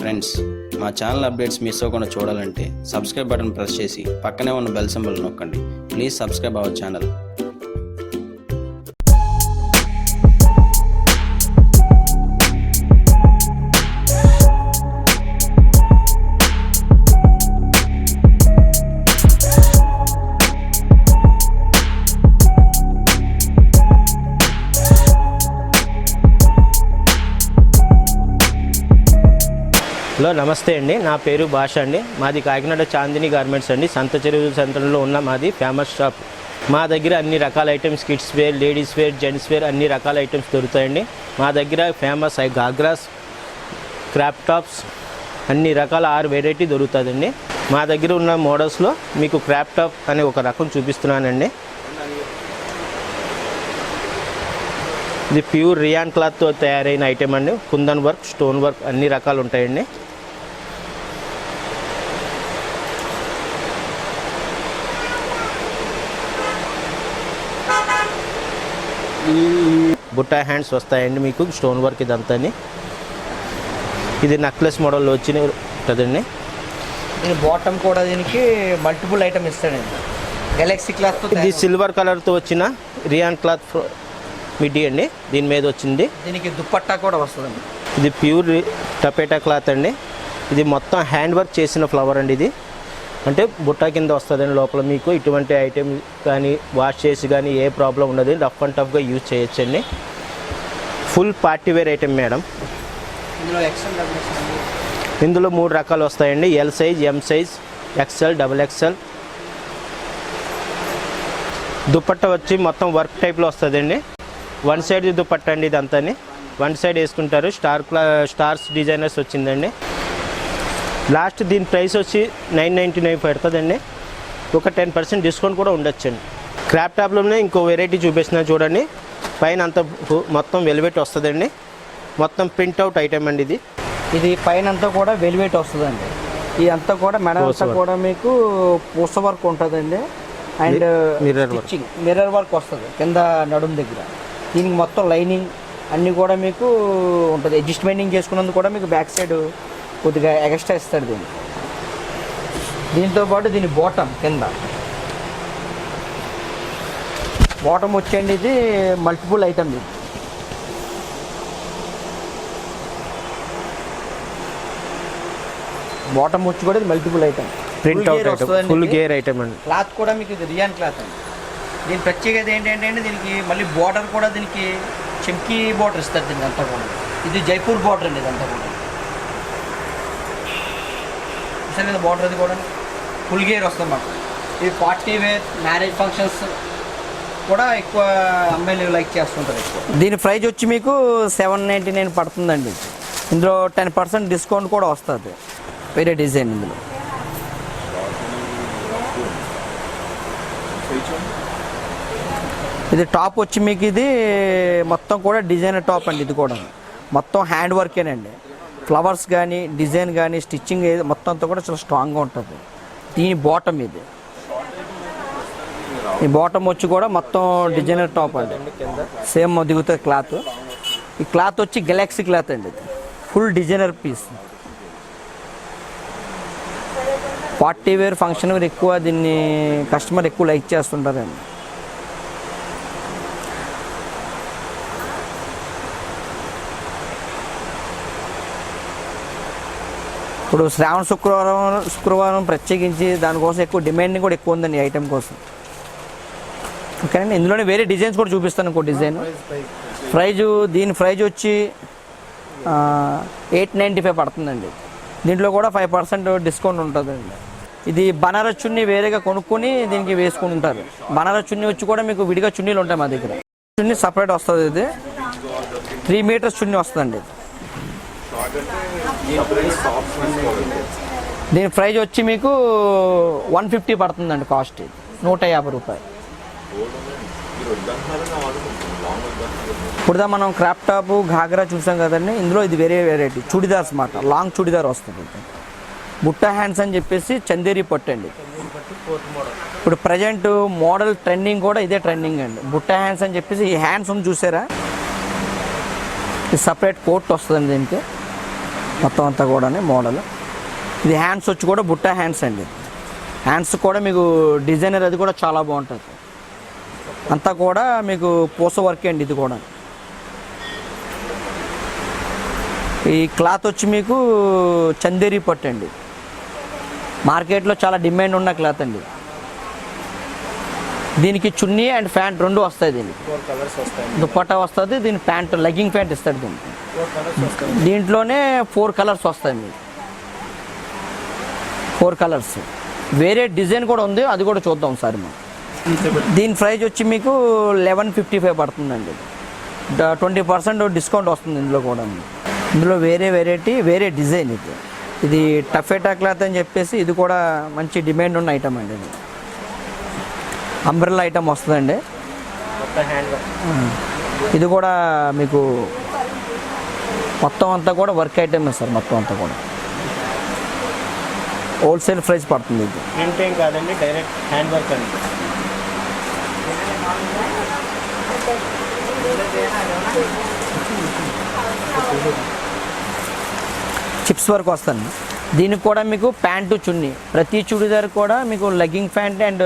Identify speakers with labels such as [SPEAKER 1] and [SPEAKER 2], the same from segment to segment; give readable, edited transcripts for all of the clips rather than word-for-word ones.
[SPEAKER 1] Friends, మా channel updates miss అవ్వకుండా చూడాలంటే సబ్స్క్రైబ్ బటన్ ప్రెస్ చేసి పక్కనే ఉన్న బెల్ సింబల్ నొక్కండి. Please subscribe our channel.
[SPEAKER 2] Hello నమస్తే అండి, నా పేరు భాష అండి. మాది కాకినాడ చాందిని గార్మెంట్స్ అండి. సంత చెరువు సెంటర్లో ఉన్న మాది ఫేమస్ షాప్. మా దగ్గర అన్ని రకాల items, kids wear, ladies wear, gents wear అన్ని రకాల ఐటమ్స్ దొరుకుతాయండి. మా దగ్గర ఫేమస్ గాగ్రాస్, క్రాప్టాప్స్ అన్ని రకాల 6 వెరైటీ దొరుకుతుందండి. మా దగ్గర ఉన్న మోడల్స్లో మీకు క్రాప్టాప్ అనే ఒక రకం చూపిస్తున్నానండి. ఇది ప్యూర్ రియాన్ క్లాత్తో తయారైన ఐటమ్ అండి. కుందన్ వర్క్, స్టోన్ వర్క్ అన్ని రకాలు ఉంటాయండి. బుట్టా హ్యాండ్స్ వస్తాయండి మీకు, స్టోన్ వర్క్ ఇదంతా. ఇది నెక్లెస్ మోడల్లో వచ్చిన కదండి.
[SPEAKER 3] దీని బాటమ్ కూడా దీనికి మల్టిపుల్ ఐటమ్ ఇస్తాడండి. గెలాక్సీ క్లాత్,
[SPEAKER 2] ఇది సిల్వర్ కలర్తో వచ్చిన రియాన్ క్లాత్ మిడ్డీ అండి. దీని మీద వచ్చింది.
[SPEAKER 3] దీనికి దుప్పట్టా కూడా వస్తుందండి.
[SPEAKER 2] ఇది ప్యూర్ టపేటా క్లాత్ అండి. ఇది మొత్తం హ్యాండ్ వర్క్ చేసిన ఫ్లవర్ అండి. ఇది అంటే బుట్టా కింద వస్తుందండి. లోపల మీకు ఇటువంటి ఐటెం కానీ వాష్ చేసి కానీ ఏ ప్రాబ్లం ఉండదు. రఫ్ అండ్ టఫ్గా యూజ్ చేయొచ్చండి. Full party wear item madam. ఇందులో 3 రకాలు వస్తాయండి. L size, M size, XL, double XL. Dupatta వచ్చి మొత్తం వర్క్ టైప్లో వస్తుందండి. 1 సైడ్ దుపట్టా అండి. ఇదంతా 1 సైడ్ వేసుకుంటారు. స్టార్స్ డిజైనర్స్ వచ్చిందండి. లాస్ట్ దీని ప్రైస్ వచ్చి 999 పడుతుందండి. ఒక 10% డిస్కౌంట్ కూడా ఉండొచ్చండి. క్రాప్ టాప్లోనే ఇంకో వెరైటీ చూపిస్తున్నా చూడండి. పైన అంతా మొత్తం వెల్వెట్ వస్తుందండి. మొత్తం ప్రింట్అవుట్ ఐటమ్ అండి.
[SPEAKER 3] ఇది పైన అంతా కూడా వెల్వెట్ వస్తుందండి. ఇది అంతా కూడా మెడ అంతా కూడా మీకు పూస వర్క్ ఉంటుందండి. అండ్ మిర్రర్ వర్క్ వస్తుంది కింద నడుం దగ్గర. దీనికి మొత్తం లైనింగ్ అన్నీ కూడా మీకు ఉంటుంది. అడ్జస్ట్మెంటింగ్ చేసుకున్నందుకు కూడా మీకు బ్యాక్ సైడ్ కొద్దిగా ఎక్స్ట్రా ఇస్తాడు. దీంతో పాటు దీని బాటమ్ కింద బాటమ్ వచ్చేయండి. ఇది మల్టిపుల్ ఐటమ్. ఇది బాటమ్ వచ్చి కూడా ఇది multiple item.
[SPEAKER 2] Print out item, full gear item అండి.
[SPEAKER 3] క్లాత్ కూడా మీకు ఇది రియాన్ క్లాత్ అండి. దీని ప్రత్యేకత ఏంటంటే దీనికి మళ్ళీ బార్డర్ కూడా దీనికి చెంకీ బార్డర్ ఇస్తారు. దీనికి అంతా కూడా ఇది జైపూర్ బార్డర్ అండి. ఇదంతా కూడా కదా బార్డర్. అది కూడా ఫుల్ గేర్ వస్తుంది మాకు. ఇది పార్టీ వేర్, మ్యారేజ్ ఫంక్షన్స్ కూడా ఎక్కువ అమ్మాయిలు లైక్ చేస్తుంటారు ఎక్కువ. దీని ప్రైజ్ వచ్చి మీకు 799 పడుతుందండి. ఇందులో 10% డిస్కౌంట్ కూడా వస్తుంది. వేరే డిజైన్ ఇందులో. ఇది టాప్ వచ్చి మీకు ఇది మొత్తం కూడా డిజైనర్ టాప్ అండి. ఇది కూడా మొత్తం హ్యాండ్ వర్కేనండి. ఫ్లవర్స్ కానీ, డిజైన్ కానీ, స్టిచ్చింగ్ మొత్తం అంతా కూడా చాలా స్ట్రాంగ్గా ఉంటుంది. దీని బాటమ్ ఇది. ఈ బాటమ్ వచ్చి కూడా మొత్తం డిజైనర్ టాప్ అండి. సేమ్ దిగుతుంది క్లాత్. ఈ క్లాత్ వచ్చి గెలాక్సీ క్లాత్ అండి. ఇది full designer piece. Party wear, function wear ఎక్కువ దీన్ని కస్టమర్ ఎక్కువ లైక్ చేస్తుంటారండి. ఇప్పుడు శ్రావణ శుక్రవారం ప్రత్యేకించి దానికోసం ఎక్కువ డిమాండింగ్ కూడా ఎక్కువ ఉందండి ఈ ఐటెం కోసం. ఓకేనండి. ఇందులోనే వేరే డిజైన్స్ కూడా చూపిస్తాను. ఇంకో డిజైన్ దీని ప్రైజ్ వచ్చి 895 పడుతుందండి. దీంట్లో కూడా 5% డిస్కౌంట్ ఉంటుందండి. ఇది బనారస్ చున్నీ వేరేగా కొనుక్కొని దీనికి వేసుకుని ఉంటారు. బనారస్ చున్నీ వచ్చి కూడా మీకు విడిగా చున్నీలు ఉంటాయి మా దగ్గర. చున్నీ సపరేట్ వస్తుంది. ఇది 3 మీటర్స్ చున్నీ వస్తుందండి. దీని ప్రైజ్ వచ్చి మీకు 150 పడుతుందండి. కాస్ట్ 150 రూపాయలు. ఇప్పుడు మనం క్రాప్ టాప్, ఘాగ్రా చూసాం కదండి. ఇందులో ఇది వేరే వెరైటీ చుడిదార్స్ మాట. లాంగ్ చుడిదార్ వస్తుంది. బుట్టా హ్యాండ్స్ అని చెప్పేసి చందేరి పట్టు అండి. ఇప్పుడు ప్రజెంట్ మోడల్ ట్రెండింగ్ కూడా ఇదే ట్రెండింగ్ అండి. బుట్టా హ్యాండ్స్ అని చెప్పేసి ఈ హ్యాండ్స్ ఉంది చూసారా. ఇది సపరేట్ కోట్ వస్తుందండి. దీనికి మొత్తం అంతా కూడా మోడల్. ఇది హ్యాండ్స్ వచ్చి కూడా బుట్ట హ్యాండ్స్ అండి. హ్యాండ్స్ కూడా మీకు డిజైనర్ అది కూడా చాలా బాగుంటుంది. అంతా కూడా మీకు పూస వర్క్ అండి. ఇది కూడా ఈ క్లాత్ వచ్చి మీకు చందేరి పట్టు అండి. మార్కెట్లో చాలా డిమాండ్ ఉన్న క్లాత్ అండి. దీనికి చున్నీ అండ్ ప్యాంట్ రెండు వస్తాయి. దీనికి దుప్పట్టా వస్తుంది, దీని ప్యాంట్ లెగ్గింగ్ ప్యాంట్ ఇస్తాడు. దీనికి దీంట్లోనే 4 కలర్స్ వస్తాయి మీకు. 4 కలర్స్. వేరే డిజైన్ కూడా ఉంది, అది కూడా చూద్దాం ఒకసారి మనం. దీని ప్రైస్ వచ్చి మీకు 1155 పడుతుందండి. 20% డిస్కౌంట్ వస్తుంది ఇందులో కూడా. ఇందులో వేరే వెరైటీ వేరే డిజైన్. ఇది టఫేటా క్లాత్ అని చెప్పేసి ఇది కూడా మంచి డిమాండ్ ఉన్న ఐటమ్ అండి. ఇది అంబ్రెల్లా ఐటమ్ వస్తుందండి. ఇది కూడా మీకు మొత్తం అంతా కూడా వర్క్ ఐటమ్ సార్. మొత్తం అంతా కూడా హోల్సేల్ ప్రైస్ పడుతుంది. ఇది
[SPEAKER 2] ప్రింట్ ఏం కాదండి, డైరెక్ట్ హ్యాండ్ వర్క్ అండి.
[SPEAKER 3] చిప్స్ వర్క్ వస్తుంది. దీనికి కూడా మీకు ప్యాంటు చున్నీ, ప్రతి చుడిదార్ కూడా మీకు లెగ్గింగ్ ప్యాంట్ అండ్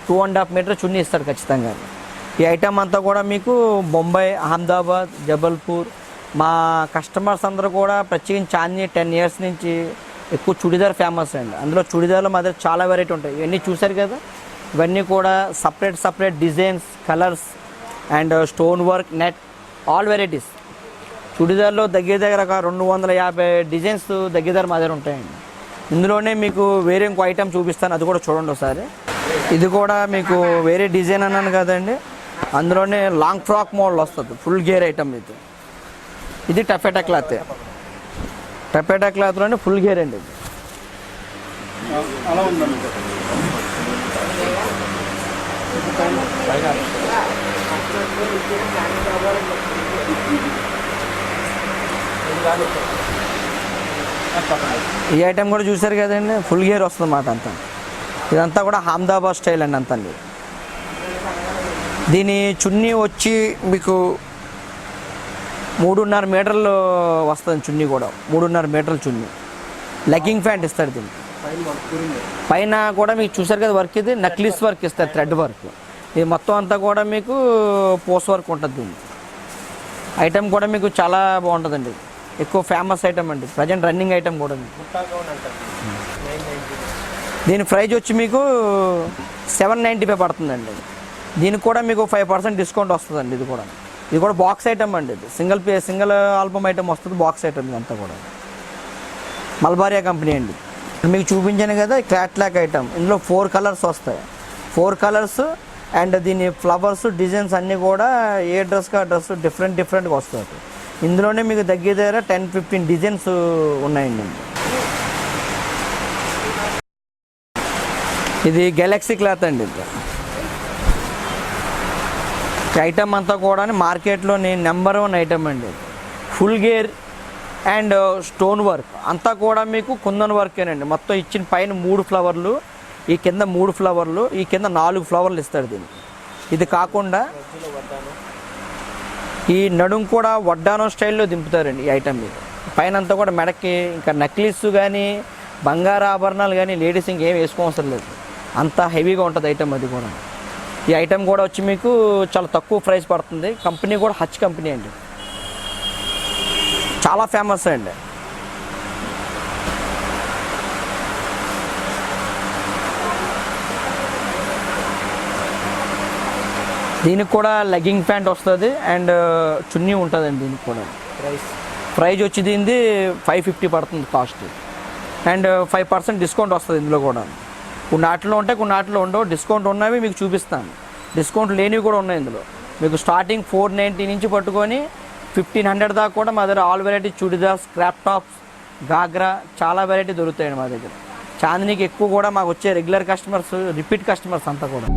[SPEAKER 3] 2.5 మీటర్ చున్నీ ఇస్తాడు ఖచ్చితంగా. ఈ ఐటమ్ అంతా కూడా మీకు బొంబాయి, అహ్మదాబాద్, జబల్పూర్ మా కస్టమర్స్ అందరూ కూడా ప్రత్యేకించి చాందిని 10 ఇయర్స్ నుంచి ఎక్కువ చుడిదార్ ఫేమస్ అండి. అందులో చుడిదార్లో మా దగ్గర చాలా వెరైటీ ఉంటాయి. ఇవన్నీ చూసారు కదా, ఇవన్నీ కూడా separate designs, colours and stone work, net, all varieties. చుడిదార్లో దగ్గర ఒక 250 డిజైన్స్ దగ్గర మా దగ్గర ఉంటాయండి. ఇందులోనే మీకు వేరే ఇంకో ఐటమ్ చూపిస్తాను, అది కూడా చూడండి ఒకసారి. ఇది కూడా మీకు వేరే డిజైన్ అన్నాను కదండి, అందులోనే లాంగ్ ఫ్రాక్ మోడల్ వస్తుంది, ఫుల్ గేర్ ఐటమ్. ఇది టఫేటా క్లాత్. టఫేటా క్లాత్లోనే ఫుల్ గేర్ అండి. ఇది ఈ ఐటమ్ కూడా చూసారు కదండి, ఫుల్ గేర్ వస్తుంది అన్నమాట అంతా. ఇదంతా కూడా అహ్మదాబాద్ స్టైల్ అండి అంతా. దీని చున్నీ వచ్చి మీకు 3.5 మీటర్లు వస్తుంది. చున్నీ కూడా 3.5 మీటర్ల చున్నీ. లెగ్గింగ్ ప్యాంట్ ఇస్తాడు. దీనికి పైన కూడా మీకు చూసారు కదా వర్క్, ఇది నక్లీస్ వర్క్ ఇస్తారు, థ్రెడ్ వర్క్. ఇది మొత్తం అంతా కూడా మీకు పోస్ట్ వర్క్ ఉంటుంది. దీనికి ఐటమ్ కూడా మీకు చాలా బాగుంటుందండి. ఎక్కువ ఫేమస్ ఐటమ్ అండి, ప్రజెంట్ రన్నింగ్ ఐటమ్ కూడా. దీని ప్రైజ్ వచ్చి మీకు 795 పడుతుందండి. దీనికి కూడా మీకు 5% డిస్కౌంట్ వస్తుందండి. ఇది కూడా బాక్స్ ఐటమ్ అండి. ఇది సింగిల్ ఆల్బమ్ ఐటమ్ వస్తుంది, బాక్స్ ఐటమ్. ఇదంతా కూడా మల్బారియా కంపెనీ అండి. మీకు చూపించాను కదా క్యాట్లాక్ ఐటమ్. ఇందులో 4 కలర్స్ వస్తాయి. 4 కలర్స్ అండ్ దీని ఫ్లవర్స్, డిజైన్స్ అన్నీ కూడా ఏ డ్రెస్కి ఆ డ్రెస్ డిఫరెంట్గా వస్తాయి. ఇందులోనే మీకు దగ్గర 10-15 డిజైన్స్ ఉన్నాయండి. ఇది గెలాక్సీ క్లాత్ అండి. ఇది ఐటమ్ అంతా కూడా మార్కెట్లోని నెంబర్ 1 ఐటమ్ అండి. Full gear and stone work అంతా కూడా మీకు కుందన్ వర్కేనండి. మొత్తం ఇచ్చిన పైన 3 ఫ్లవర్లు, ఈ కింద 3 ఫ్లవర్లు, ఈ కింద 4 ఫ్లవర్లు ఇస్తాడు దీనికి. ఇది కాకుండా ఈ నడుం కూడా వడ్డానం స్టైల్లో దింపుతారండి ఈ ఐటమ్. మీద పైన అంతా కూడా మెడకి ఇంకా నక్లీస్ కానీ బంగారు ఆభరణాలు కానీ లేడీస్ ఇంకేం వేసుకోవసరం లేదు, అంత హెవీగా ఉంటుంది ఐటమ్. అది కూడా ఈ ఐటమ్ కూడా వచ్చి మీకు చాలా తక్కువ ప్రైస్ పడుతుంది. కంపెనీ కూడా హచ్ కంపెనీ అండి, చాలా ఫేమస్ అండి. దీనికి కూడా లెగ్గింగ్ ప్యాంట్ వస్తుంది అండ్ చున్నీ ఉంటుందండి. దీనికి కూడా ప్రైజ్ వచ్చి దీనిది 550 పడుతుంది కాస్ట్. అండ్ 5% డిస్కౌంట్ వస్తుంది ఇందులో కూడా. కొన్ని ఆటలు ఉంటాయి, కొన్ని ఆటలు ఉండవు. డిస్కౌంట్ ఉన్నవి మీకు చూపిస్తాను, డిస్కౌంట్ లేనివి కూడా ఉన్నాయి ఇందులో. మీకు స్టార్టింగ్ 490 నుంచి పట్టుకొని 1500 దాకా కూడా మా దగ్గర all variety churidars, crop tops, ghagra చాలా వెరైటీ దొరుకుతాయండి మా దగ్గర. చాందినికి ఎక్కువ కూడా మాకు వచ్చే రెగ్యులర్ కస్టమర్స్, రిపీట్ కస్టమర్స్ అంతా కూడా.